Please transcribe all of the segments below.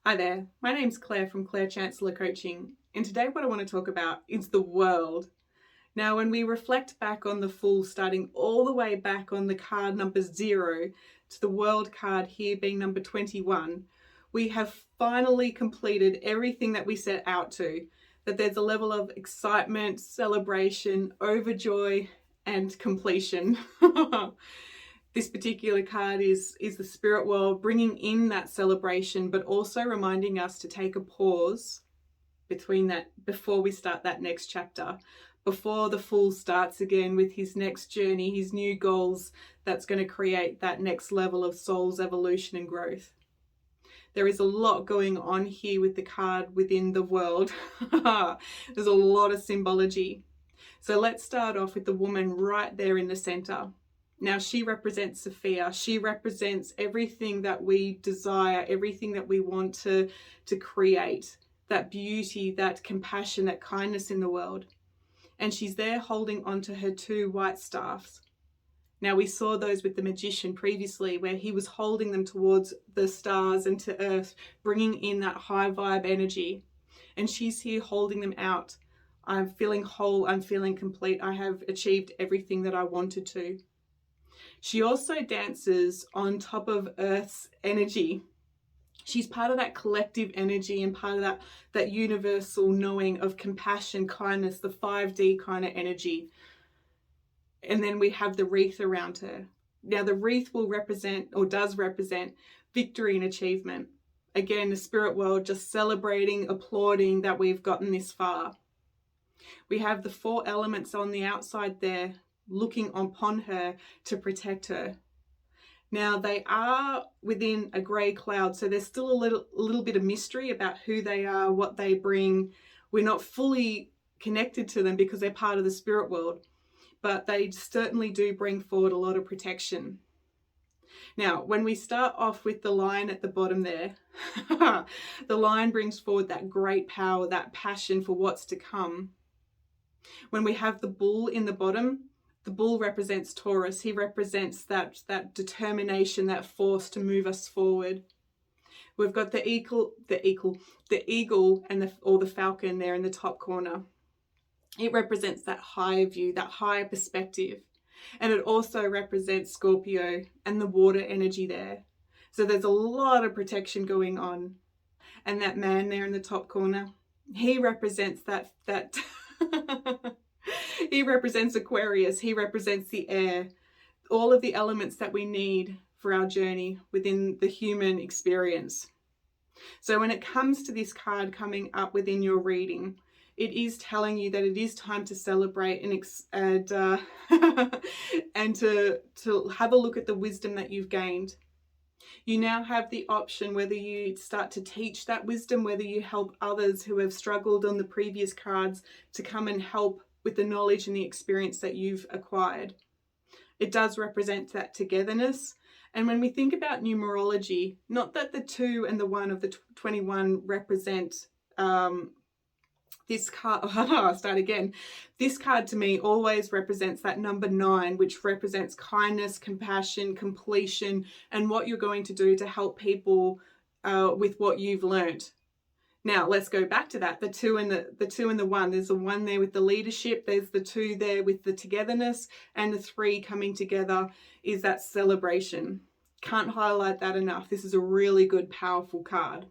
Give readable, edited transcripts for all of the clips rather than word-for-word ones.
Hi there, my name's Claire from Chancellor Coaching, and today what I want to talk about is the world. Now, when we reflect back on the Fool, starting all the way back on the card number 0 to the world card here being number 21, we have finally completed everything that we set out to. That there's a level of excitement, celebration, overjoy, and completion. This particular card is the spirit world bringing in that celebration, but also reminding us to take a pause between that before we start that next chapter, before the Fool starts again with his next journey, his new goals that's going to create that next level of soul's evolution and growth. There is a lot going on here with the card within the world. There's a lot of symbology. So let's start off with the woman right there in the center. Now, she represents Sophia. She represents everything that we desire, everything that we want to create, that beauty, that compassion, that kindness in the world. And she's there holding onto her 2 white staffs. Now, we saw those with the magician previously, where he was holding them towards the stars and to earth, bringing in that high vibe energy. And she's here holding them out. I'm feeling whole, I'm feeling complete, I have achieved everything that I wanted to. She also dances on top of Earth's energy. She's part of that collective energy and part of that universal knowing of compassion, kindness, the 5D kind of energy. And then we have the wreath around her. Now, the wreath will represent, or does represent, victory and achievement. Again, the spirit world just celebrating, applauding that we've gotten this far. We have the 4 elements on the outside there looking upon her to protect her. Now, they are within a grey cloud, so there's still a little bit of mystery about who they are, what they bring. We're not fully connected to them because they're part of the spirit world, but they certainly do bring forward a lot of protection. Now, when we start off with the lion at the bottom there, the lion brings forward that great power, that passion for what's to come. When we have the bull in the bottom, the bull represents Taurus. He represents that determination, that force to move us forward. We've got the eagle and the falcon there in the top corner. It represents that higher view, that higher perspective. And it also represents Scorpio and the water energy there. So there's a lot of protection going on. And that man there in the top corner, he represents that he represents Aquarius. He represents the air, all of the elements that we need for our journey within the human experience. So when it comes to this card coming up within your reading, it is telling you that it is time to celebrate and and to have a look at the wisdom that you've gained. You now have the option whether you start to teach that wisdom, whether you help others who have struggled on the previous cards to come and help with the knowledge and the experience that you've acquired. It does represent that togetherness. And when we think about numerology, not that the 2 and the 1 of the 21 represent this card, I'll start again. This card to me always represents that number 9, which represents kindness, compassion, completion, and what you're going to do to help people with what you've learnt. Now let's go back to that. The 2 and the 1. There's a 1 there with the leadership. There's the 2 there with the togetherness, and the 3 coming together is that celebration. Can't highlight that enough. This is a really good, powerful card.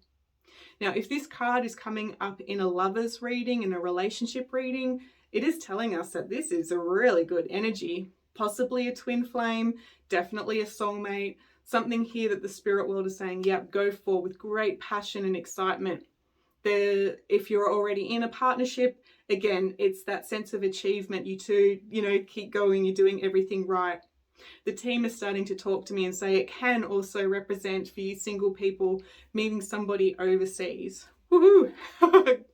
Now, if this card is coming up in a lover's reading, in a relationship reading, it is telling us that this is a really good energy. Possibly a twin flame, definitely a soulmate, something here that the spirit world is saying, yep, go for with great passion and excitement. If you're already in a partnership, again, it's that sense of achievement. You two, keep going, you're doing everything right. The team is starting to talk to me and say it can also represent for you single people meeting somebody overseas. Woohoo!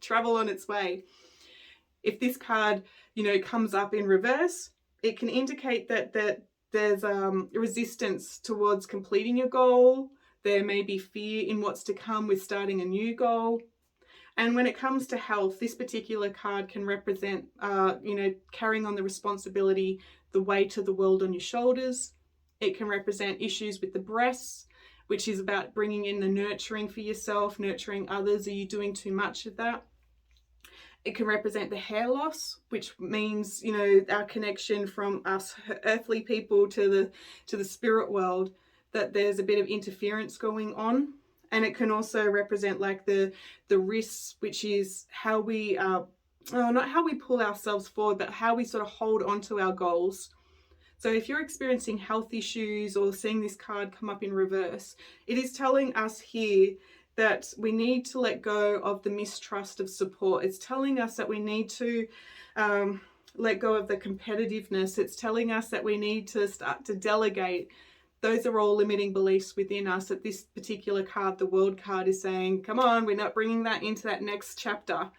Travel on its way. If this card, comes up in reverse, it can indicate that there's resistance towards completing your goal. There may be fear in what's to come with starting a new goal. And when it comes to health, this particular card can represent, carrying on the responsibility, the weight of the world on your shoulders. It can represent issues with the breasts, which is about bringing in the nurturing for yourself, nurturing others. Are you doing too much of that? It can represent the hair loss, which means, you know, our connection from us earthly people to the spirit world, that there's a bit of interference going on. And it can also represent like the risks, which is how we not how we pull ourselves forward, but how we sort of hold on to our goals. So if you're experiencing health issues or seeing this card come up in reverse, it is telling us here that we need to let go of the mistrust of support. It's telling us that we need to let go of the competitiveness. It's telling us that we need to start to delegate. Those are all limiting beliefs within us. That this particular card, the World card, is saying, come on, we're not bringing that into that next chapter.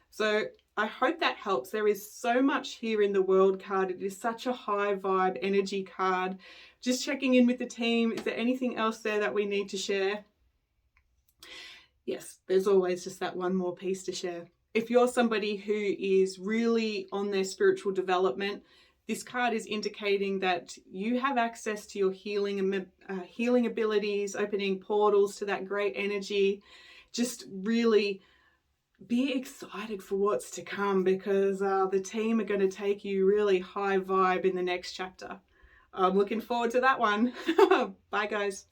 So I hope that helps. There is so much here in the World card. It is such a high vibe energy card. Just checking in with the team. Is there anything else there that we need to share? Yes, there's always just that one more piece to share. If you're somebody who is really on their spiritual development, this card is indicating that you have access to your healing abilities, opening portals to that great energy. Just really be excited for what's to come, because the team are going to take you really high vibe in the next chapter. I'm looking forward to that one. Bye, guys.